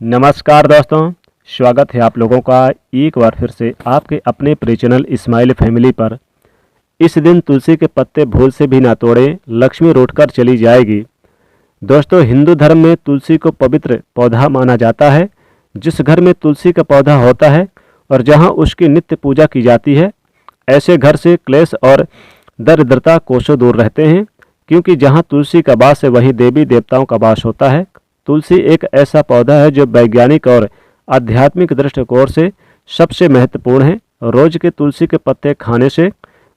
नमस्कार दोस्तों, स्वागत है आप लोगों का एक बार फिर से आपके अपने प्रिय चैनल इस्माइल फैमिली पर। इस दिन तुलसी के पत्ते भूल से भी ना तोड़ें, लक्ष्मी रूठकर चली जाएगी। दोस्तों, हिंदू धर्म में तुलसी को पवित्र पौधा माना जाता है। जिस घर में तुलसी का पौधा होता है और जहां उसकी नित्य पूजा की जाती है, ऐसे घर से क्लेश और दरिद्रता कोसों दूर रहते हैं, क्योंकि जहां तुलसी का वास है वहीं देवी देवताओं का वास होता है। तुलसी एक ऐसा पौधा है जो वैज्ञानिक और आध्यात्मिक दृष्टिकोण से सबसे महत्वपूर्ण है। रोज के तुलसी के पत्ते खाने से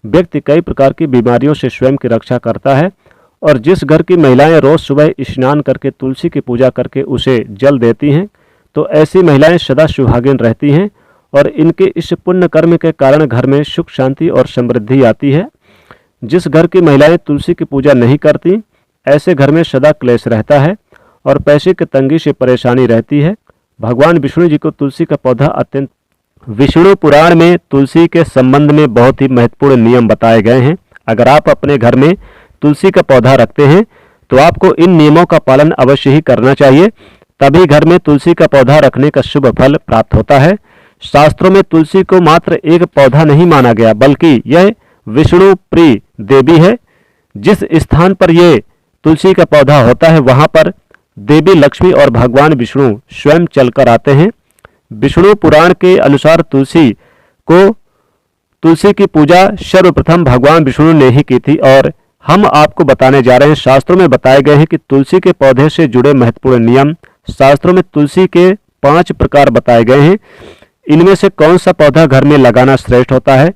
व्यक्ति कई प्रकार की बीमारियों से स्वयं की रक्षा करता है, और जिस घर की महिलाएं रोज सुबह स्नान करके तुलसी की पूजा करके उसे जल देती हैं, तो ऐसी महिलाएं सदा सुहागिन रहती हैं और इनके इस पुण्य कर्म के कारण घर में सुख शांति और समृद्धि आती है। जिस घर की महिलाएं तुलसी की पूजा नहीं करती, ऐसे घर में सदा क्लेश रहता है और पैसे की तंगी से परेशानी रहती है। भगवान विष्णु जी को तुलसी का पौधा अत्यंत विष्णु पुराण में तुलसी के संबंध में बहुत ही महत्वपूर्ण नियम बताए गए हैं। अगर आप अपने घर में तुलसी का पौधा रखते हैं तो आपको इन नियमों का पालन अवश्य ही करना चाहिए, तभी घर में तुलसी का पौधा रखने का शुभ फल प्राप्त होता है। शास्त्रों में तुलसी को मात्र एक पौधा नहीं माना गया, बल्कि यह विष्णु प्रिय देवी है। जिस स्थान पर यह तुलसी का पौधा होता है वहां पर देवी लक्ष्मी और भगवान विष्णु स्वयं चलकर आते हैं। विष्णु पुराण के अनुसार तुलसी की पूजा सर्वप्रथम भगवान विष्णु ने ही की थी, और हम आपको बताने जा रहे हैं। शास्त्रों में बताए गए हैं कि तुलसी के पौधे से जुड़े महत्वपूर्ण नियम। शास्त्रों में तुलसी के 5 प्रकार बताए गए हैं। इनमें से कौन सा पौधा घर में लगाना श्रेष्ठ होता है,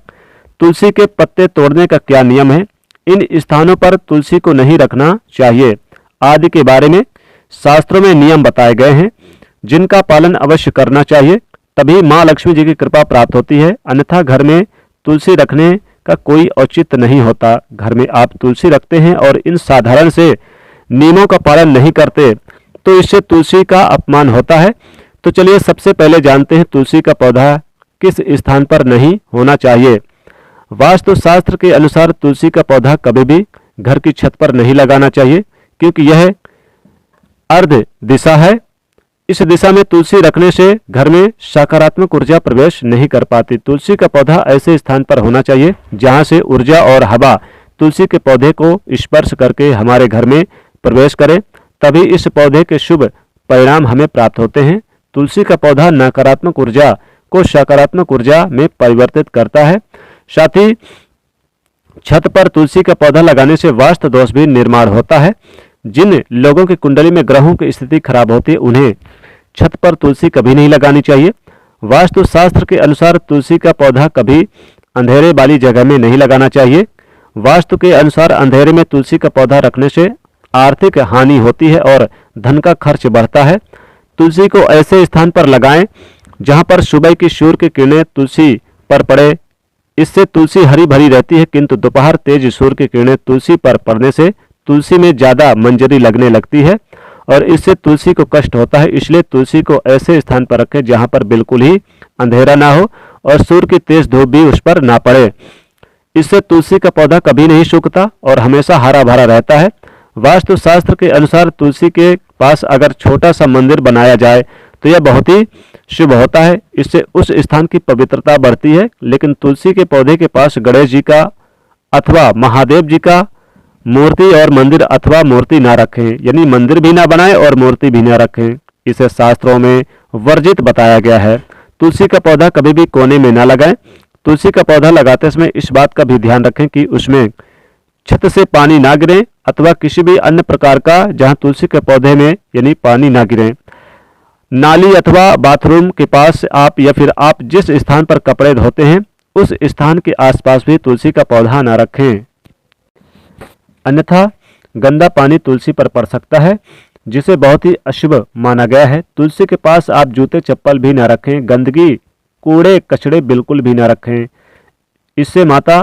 तुलसी के पत्ते तोड़ने का क्या नियम है, इन स्थानों पर तुलसी को नहीं रखना चाहिए आदि के बारे में शास्त्रों में नियम बताए गए हैं, जिनका पालन अवश्य करना चाहिए, तभी माँ लक्ष्मी जी की कृपा प्राप्त होती है। अन्यथा घर में तुलसी रखने का कोई औचित्य नहीं होता। घर में आप तुलसी रखते हैं और इन साधारण से नियमों का पालन नहीं करते तो इससे तुलसी का अपमान होता है। तो चलिए सबसे पहले जानते हैं तुलसी का पौधा किस स्थान पर नहीं होना चाहिए। वास्तु शास्त्र के अनुसार तुलसी का पौधा कभी भी घर की छत पर नहीं लगाना चाहिए, क्योंकि यह अर्ध दिशा है। इस दिशा में तुलसी रखने से घर में सकारात्मक ऊर्जा प्रवेश नहीं कर पाती। तुलसी का पौधा ऐसे स्थान पर होना चाहिए जहां से ऊर्जा और हवा तुलसी के पौधे को स्पर्श करके हमारे घर में प्रवेश करे, तभी इस पौधे के शुभ परिणाम हमें प्राप्त होते हैं। तुलसी का पौधा नकारात्मक ऊर्जा को सकारात्मक ऊर्जा में परिवर्तित करता है। साथ ही छत पर तुलसी का पौधा लगाने से वास्तु दोष भी निर्माण होता है। जिन लोगों की कुंडली में ग्रहों की स्थिति खराब होती है उन्हें छत पर तुलसी कभी नहीं लगानी चाहिए। वास्तु शास्त्र के अनुसार तुलसी का पौधा कभी अंधेरे वाली जगह में नहीं लगाना चाहिए। वास्तु के अनुसार अंधेरे में तुलसी का पौधा रखने से आर्थिक हानि होती है और धन का खर्च बढ़ता है। तुलसी को ऐसे स्थान पर लगाएं जहां पर सुबह की सूर्य की किरणें तुलसी पर पड़े। इससे तुलसी हरी भरी रहती है, किंतु दोपहर तेज सूर्य की किरणें तुलसी पर पड़ने से तुलसी में ज्यादा मंजरी लगने लगती है और इससे तुलसी को कष्ट होता है। इसलिए तुलसी को ऐसे स्थान पर रखें जहां पर बिल्कुल ही अंधेरा ना हो और सूर्य की तेज धूप भी उस पर ना पड़े। इससे तुलसी का पौधा कभी नहीं सूखता और हमेशा हरा भरा रहता है। वास्तु शास्त्र के अनुसार तुलसी के पास अगर छोटा सा मंदिर बनाया जाए तो यह बहुत ही शुभ होता है। इससे उस स्थान की पवित्रता बढ़ती है। लेकिन तुलसी के पौधे के पास गणेश जी का अथवा महादेव जी का मूर्ति और मंदिर अथवा मूर्ति ना रखें, यानी मंदिर भी ना बनाएं और मूर्ति भी ना रखें। इसे शास्त्रों में वर्जित बताया गया है। तुलसी का पौधा कभी भी कोने में ना लगाएं। तुलसी का पौधा लगाते समय इस बात का भी ध्यान रखें कि उसमें छत से पानी ना गिरे अथवा किसी भी अन्य प्रकार का जहां तुलसी के पौधे में यानी पानी ना गिरे। नाली अथवा बाथरूम के पास आप या फिर आप जिस स्थान पर कपड़े धोते हैं उस स्थान के आसपास भी तुलसी का पौधा ना रखें, अन्यथा गंदा पानी तुलसी पर पड़ सकता है, जिसे बहुत ही अशुभ माना गया है। तुलसी के पास आप जूते चप्पल भी ना रखें। गंदगी कूड़े कचड़े बिल्कुल भी ना रखें। इससे माता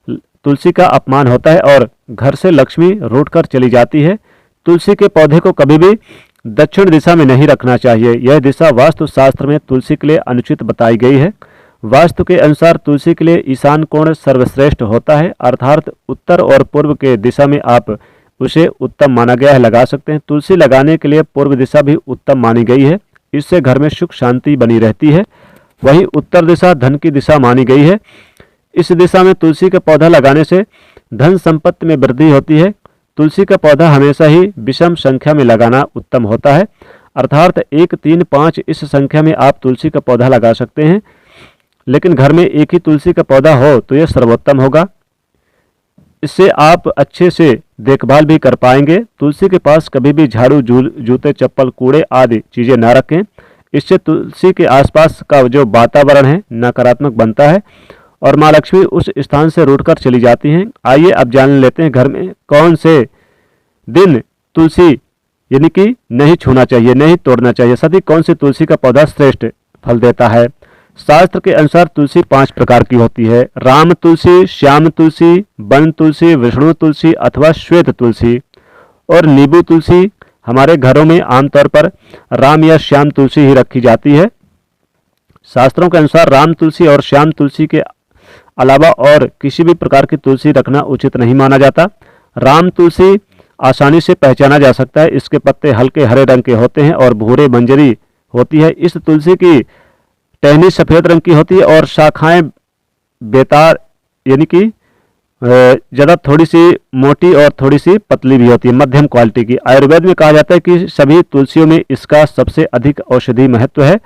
तुलसी का अपमान होता है और घर से लक्ष्मी रूठकर चली जाती है। तुलसी के पौधे को कभी भी दक्षिण दिशा में नहीं रखना चाहिए। यह दिशा वास्तु शास्त्र में तुलसी के लिए अनुचित बताई गई है। वास्तु के अनुसार तुलसी के लिए ईशान कोण सर्वश्रेष्ठ होता है, अर्थात उत्तर और पूर्व के दिशा में आप उसे उत्तम माना गया है, लगा सकते हैं। तुलसी लगाने के लिए पूर्व दिशा भी उत्तम मानी गई है। इससे घर में सुख शांति बनी रहती है। वहीं उत्तर दिशा धन की दिशा मानी गई है। इस दिशा में तुलसी का पौधा लगाने से धन संपत्ति में वृद्धि होती है। तुलसी का पौधा हमेशा ही विषम संख्या में लगाना उत्तम होता है, अर्थात 1, 3, 5 इस संख्या में आप तुलसी का पौधा लगा सकते हैं, लेकिन घर में एक ही तुलसी का पौधा हो तो यह सर्वोत्तम होगा। इससे आप अच्छे से देखभाल भी कर पाएंगे। तुलसी के पास कभी भी झाड़ू, जूते, चप्पल, कूड़े आदि चीज़ें ना रखें। इससे तुलसी के आसपास का जो वातावरण है नकारात्मक बनता है और माँ लक्ष्मी उस स्थान से रूठकर चली जाती हैं। आइए अब जान लेते हैं घर में कौन से दिन तुलसी यानी कि नहीं छूना चाहिए, नहीं तोड़ना चाहिए, साथ ही कौन सी तुलसी का पौधा श्रेष्ठ फल देता है। शास्त्र के अनुसार तुलसी 5 प्रकार की होती है: राम तुलसी, श्याम तुलसी, वन तुलसी, विष्णु तुलसी अथवा श्वेत तुलसी और नींबू तुलसी। हमारे घरों में आमतौर पर राम या श्याम तुलसी ही रखी जाती है। शास्त्रों के अनुसार राम तुलसी और श्याम तुलसी के अलावा और किसी भी प्रकार की तुलसी रखना उचित नहीं माना जाता। राम तुलसी आसानी से पहचाना जा सकता है। इसके पत्ते हल्के हरे रंग के होते हैं और भूरे मंजरी होती है। इस तुलसी की टहनी सफ़ेद रंग की होती है और शाखाएं बेतार यानी कि ज़्यादा थोड़ी सी मोटी और थोड़ी सी पतली भी होती है, मध्यम क्वालिटी की। आयुर्वेद में कहा जाता है कि सभी तुलसियों में इसका सबसे अधिक औषधि महत्व है।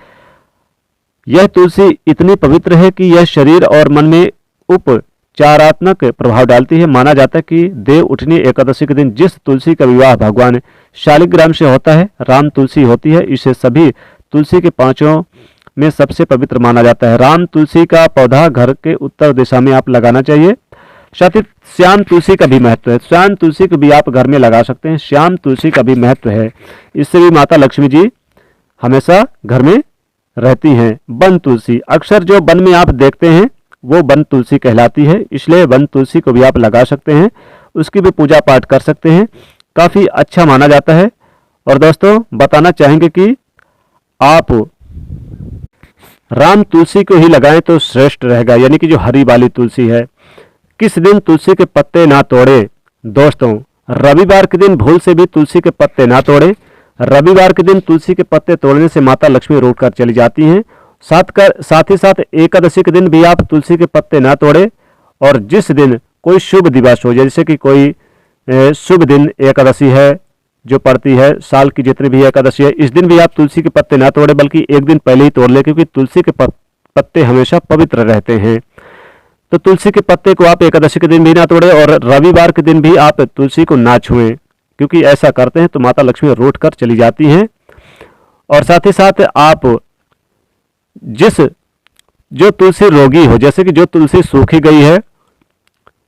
यह तुलसी इतनी पवित्र है कि यह शरीर और मन में उपचारात्मक प्रभाव डालती है। माना जाता है कि देव उठनी एकादशी के दिन जिस तुलसी का विवाह भगवान शालिग्राम से होता है, राम तुलसी होती है। इसे सभी तुलसी के 5 में सबसे पवित्र माना जाता है। राम तुलसी का पौधा घर के उत्तर दिशा में आप लगाना चाहिए। साथ ही श्याम तुलसी का भी महत्व है। श्याम तुलसी को भी आप घर में लगा सकते हैं। श्याम तुलसी का भी महत्व है। इससे भी माता लक्ष्मी जी हमेशा घर में रहती हैं। वन तुलसी अक्सर जो वन में आप देखते हैं वो वन तुलसी कहलाती है, इसलिए वन तुलसी को भी आप लगा सकते हैं, उसकी भी पूजा पाठ कर सकते हैं, काफ़ी अच्छा माना जाता है। और दोस्तों बताना चाहेंगे कि आप राम तुलसी को ही लगाएं तो श्रेष्ठ रहेगा, यानी कि जो हरी वाली तुलसी है। किस दिन तुलसी के पत्ते ना तोड़े? दोस्तों रविवार के दिन भूल से भी तुलसी के पत्ते ना तोड़े। रविवार के दिन तुलसी के पत्ते तोड़ने से माता लक्ष्मी रूठ कर चली जाती हैं। साथ ही साथ एकादशी के दिन भी आप तुलसी के पत्ते ना तोड़े। और जिस दिन कोई शुभ दिवस हो, जैसे कि कोई शुभ दिन एकादशी है जो पड़ती है, साल की जितनी भी एकादशी है, इस दिन भी आप तुलसी के पत्ते ना तोड़े, बल्कि एक दिन पहले ही तोड़ ले, क्योंकि तुलसी के पत्ते हमेशा पवित्र रहते हैं। तो तुलसी के पत्ते को आप एकादशी के दिन भी ना तोड़े और रविवार के दिन भी आप तुलसी को ना छुएं, क्योंकि ऐसा करते हैं तो माता लक्ष्मी रूठ कर चली जाती हैं। और साथ ही साथ आप जो तुलसी रोगी हो, जैसे कि जो तुलसी सूखी गई है,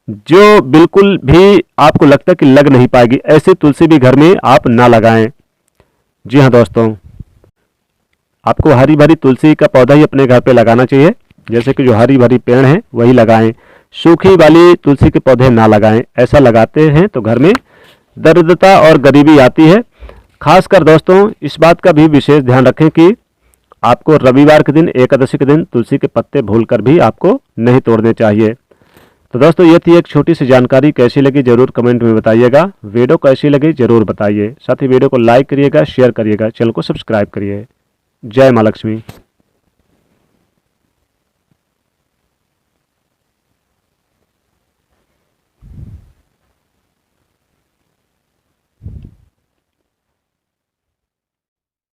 जो बिल्कुल भी आपको लगता है कि लग नहीं पाएगी, ऐसी तुलसी भी घर में आप ना लगाएं। जी हाँ दोस्तों, आपको हरी भरी तुलसी का पौधा ही अपने घर पे लगाना चाहिए, जैसे कि जो हरी भरी पेड़ हैं वही लगाएं। सूखी वाली तुलसी के पौधे ना लगाएं। ऐसा लगाते हैं तो घर में दरिद्रता और गरीबी आती है। खासकर दोस्तों इस बात का भी विशेष ध्यान रखें कि आपको रविवार के दिन, एकादशी के दिन तुलसी के पत्ते भूलकर भी आपको नहीं तोड़ने चाहिए। तो दोस्तों ये थी एक छोटी सी जानकारी। कैसी लगी जरूर कमेंट में बताइएगा। वीडियो कैसी लगी जरूर बताइए। साथ ही वीडियो को लाइक करिएगा, शेयर करिएगा, चैनल को सब्सक्राइब करिए। जय माँ लक्ष्मी।